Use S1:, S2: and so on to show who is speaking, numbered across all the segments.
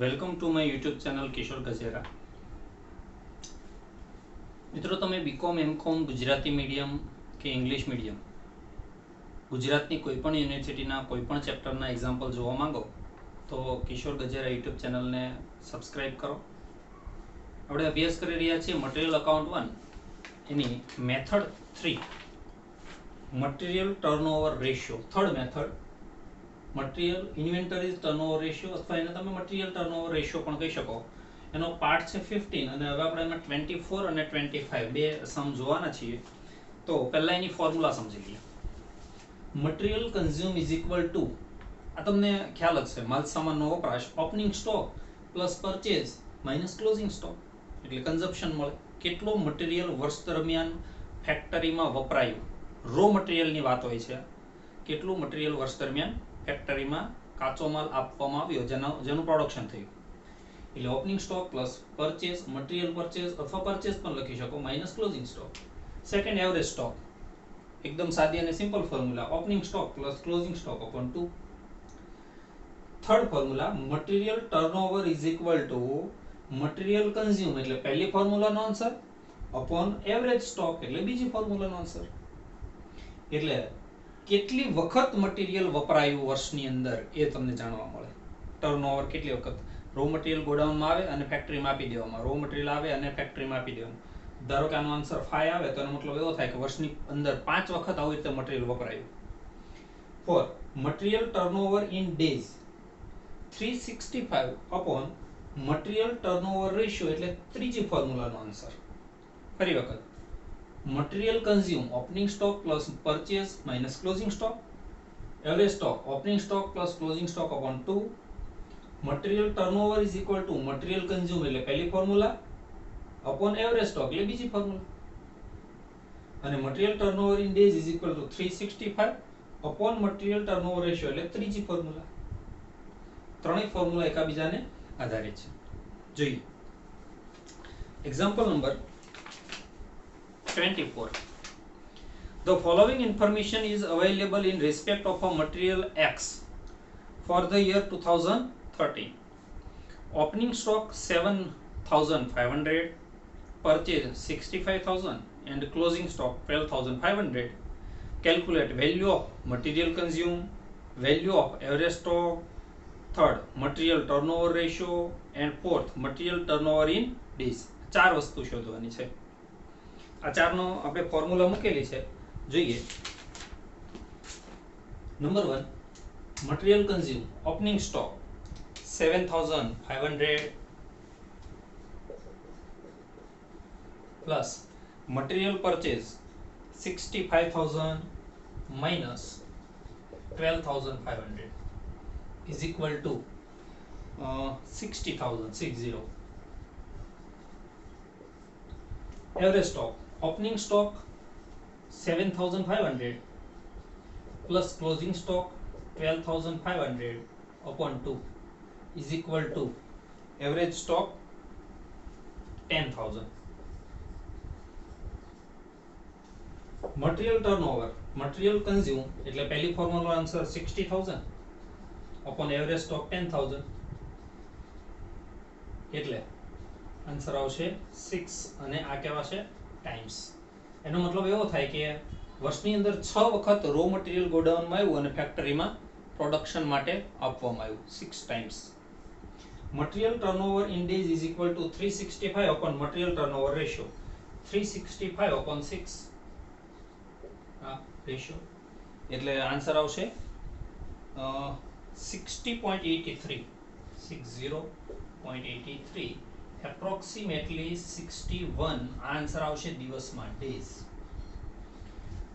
S1: Welcome to my YouTube channel Kishor Gajera. મિત્રો, તમે BCom MCom Gujarati medium કે ઇંગ્લિશ મીડિયમ ગુજરાતની કોઈપણ યુનિવર્સિટીના કોઈપણ ચેપ્ટરના એક્ઝામ્પલ જોવા માંગો તો કિશોર ગજેરા યુટ્યુબ ચેનલને સબસ્ક્રાઈબ કરો. આપણે અભ્યાસ કરી રહ્યા છીએ મટીરિયલ અકાઉન્ટ 1 એની method 3 material turnover ratio. Third method material inventory turnover ratio અથવા એને તમે મટીરિયલ ટર્નઓવર રેશિયો પણ કહી શકો. એનો પાર્ટ છે 15 અને હવે આપણે એમાં 24 અને 25 બે સમ જોવાના છીએ. તો પહેલા એની ફોર્મ્યુલા સમજી લઈએ. Material consume is equal two, આ તમને ખ્યાલ જ છે, માલ સામાનનો વપરાશ opening stock plus purchase minus closing stock, એટલે કન્ઝપ્શન મળે. કેટલો મટીરિયલ વર્ષ દરમિયાન ફેક્ટરીમાં વપરાયું, રો મટીરિયલની વાત હોય છે. કેટલું મટીરિયલ વર્ષ દરમિયાન ફેક્ટરીમાં કાચો માલ આપવામાં આવ્યો જેનું પ્રોડક્શન થયું, એટલે opening stock plus purchase, material purchase અથવા પરચેઝ પણ લખી શકો, minus closing stock. Second, average stock. એકદમ સાદી અને simple formula, opening stock plus closing stock upon 2. Third formula, material turnover is equal to material consume, એટલે પહેલી ફોર્મ્યુલાનો આન્સર, અપોન એવરેજ સ્ટોક, એટલે બીજી ફોર્મ્યુલાનો આન્સર. એટલે કેટલી વખત મટીરિયલ વપરાયું વર્ષની અંદર એ તમને જાણવા મળે. ટર્નઓવર કેટલી વખત રો મટીરિયલ ગોડાઉનમાં આવે અને ફેક્ટરીમાં આપી દેવામાં, રો મટીરિયલ આવે અને ફેક્ટરીમાં આપી દેવામાં. ધારો કે આનો આન્સર 5 આવે તો એનો મતલબ એવો થાય કે વર્ષની અંદર 5 વખત આવી રીતે મટીરિયલ વપરાયું. 4, material turnover in days 365 upon material turnover ratio, એટલે ત્રીજી ફોર્મ્યુલાનો આન્સર. ફરી વખત, material consume opening stock plus purchase minus closing stock, average stock opening stock plus closing stock upon 2. Material turnover is equal to material consume, એટલે પહેલી formula, upon average stock, એટલે બીજી formula. અને material turnover in days is equal two 365 upon material turnover ratio, એટલે ત્રીજી formula. ત્રણેય formula એકબીજાને આધારિત છે. જોઈએ example number 24. The following information is available in respect of a material X for the year 2013. Opening stock 7,500, purchase 65,000 and closing stock 12,500. Calculate value of material consumed, value of average stock, third material turnover ratio and fourth material turnover in days. ચાર વસ્તુ શોધવાની છે. આ ચારનો આપણે formula મૂકેલી છે, જોઈએ. Number 1, material consume opening stock 7,500 plus material purchase 65,000 minus 12,500 is equal to 60,000. Average stock opening stock 7,500 plus closing stock 12,500 upon 2 is equal to average stock 10,000. Material turnover, material consume, એટલે પહેલી formula answer 60,000 upon average stock 10,000, એટલે answer આવશે 6 અને આ કહેવાશે times. એનો મતલબ એવો થાય કે વર્ષની અંદર 6 વખત રો મટીરિયલ ગોડાઉનમાં આવ્યું અને ફેક્ટરીમાં પ્રોડક્શન માટે આપવામાં આવ્યું, 6 times. Material turnover in days is equal two 365 upon material turnover ratio, 365 upon 6 આ રેશિયો, એટલે આન્સર આવશે 60.83, 60.83, એપ્રોક્સિમેટલી 61. આન્સર આવશે દિવસમાં, ડેઝ.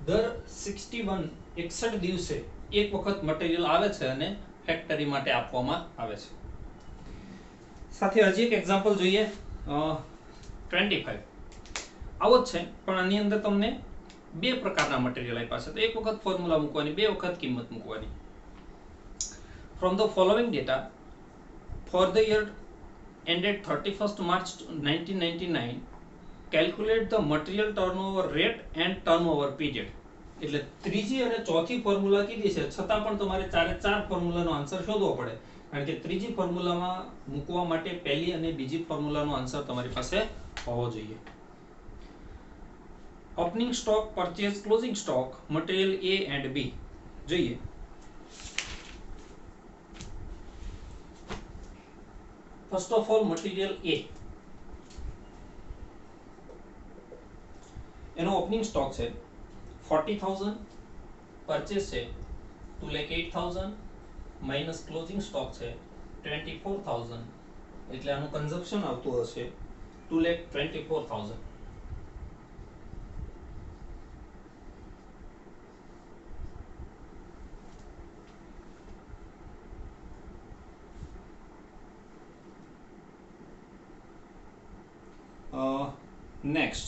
S1: દર 61 દિવસે એક વખત મટીરિયલ આવે છે અને ફેક્ટરી માટે આપવામાં આવે છે. સાથે હજી એક એક્ઝામ્પલ જોઈએ. 25 આવો જ છે, પણ આની અંદર તમને બે પ્રકારના મટીરિયલ આપ્યા છે, તો એક વખત ફોર્મ્યુલા મૂકવાની, બે વખત કિંમત મૂકવાની. From the following data for the year ended 31st March 1999, calculate the material turnover rate and turnover period. એટલે ત્રીજી અને ચોથી ફોર્મ્યુલા કીધી છે છતાં પણ તમારે ચારે ચાર ફોર્મ્યુલાનો આન્સર શોધવો પડે કારણ કે ત્રીજી ફોર્મ્યુલામાં મૂકવા માટે પહેલી અને બીજી ફોર્મ્યુલાનો આન્સર તમારી પાસે હોવો જોઈએ. Opening stock, purchase, closing stock, material A and B જોઈએ. First of all material A, એનો ઓપનિંગ સ્ટોક છે 40,000, પરચેઝ છે 2,08,000 માઇનસ ક્લોઝિંગ સ્ટોક છે 24,000 એટલે આનું કન્ઝપ્શન આવતું હશે 2,24,000. Next,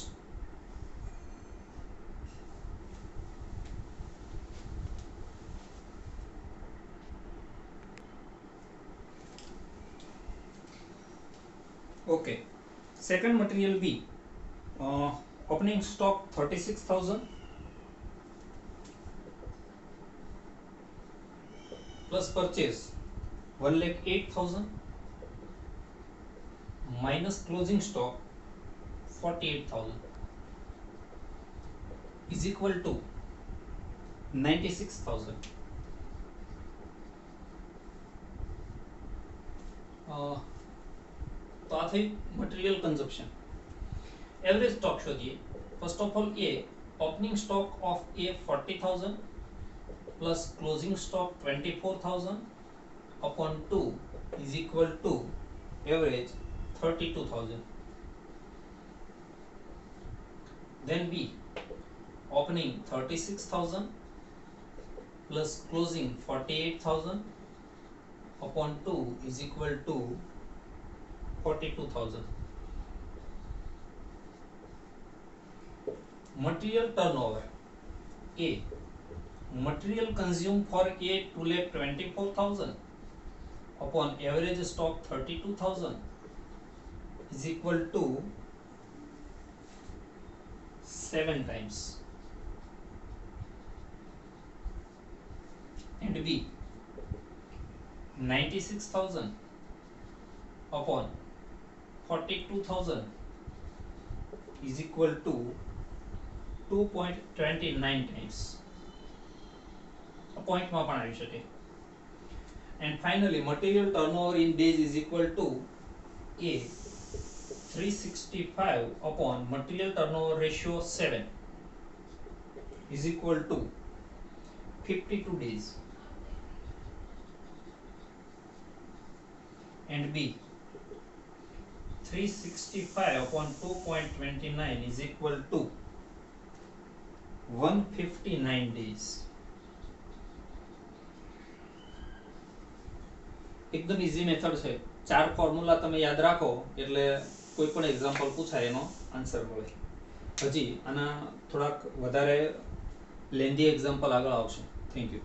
S1: okay, second material B, opening stock 36,000 plus purchase 1,08,000 minus closing stock 48,000 is equal to 96,000. तो आ थी मटेरियल कंजप्शन. एवरेज स्टॉक शोधिए. First of all A, opening stock of A 40,000 plus closing stock 24,000 upon 2 is equal to average 32,000. Then B, opening 36,000 plus closing 48,000 upon 2 is equal to 42,000. Material turnover A, material consumed for A 2,24,000 upon average stock 32,000 is equal to 7 times. And B, 96,000 upon 42,000 is equal to 2.29 times. A point માં પણ આવી શકે. And finally, material turnover in days is equal to A 365 upon material turnover ratio 7 is equal to 52 days. And B, 365 upon 2.29 is equal to 159 days. एकदम easy method છે. ચાર formula તમે યાદ રાખો એટલે કોઈ પણ એક્ઝામ્પલ પૂછાય એનો આન્સર મળે. હજી આના થોડાક વધારે લેન્ધી એક્ઝામ્પલ આગળ આવશે. Thank you.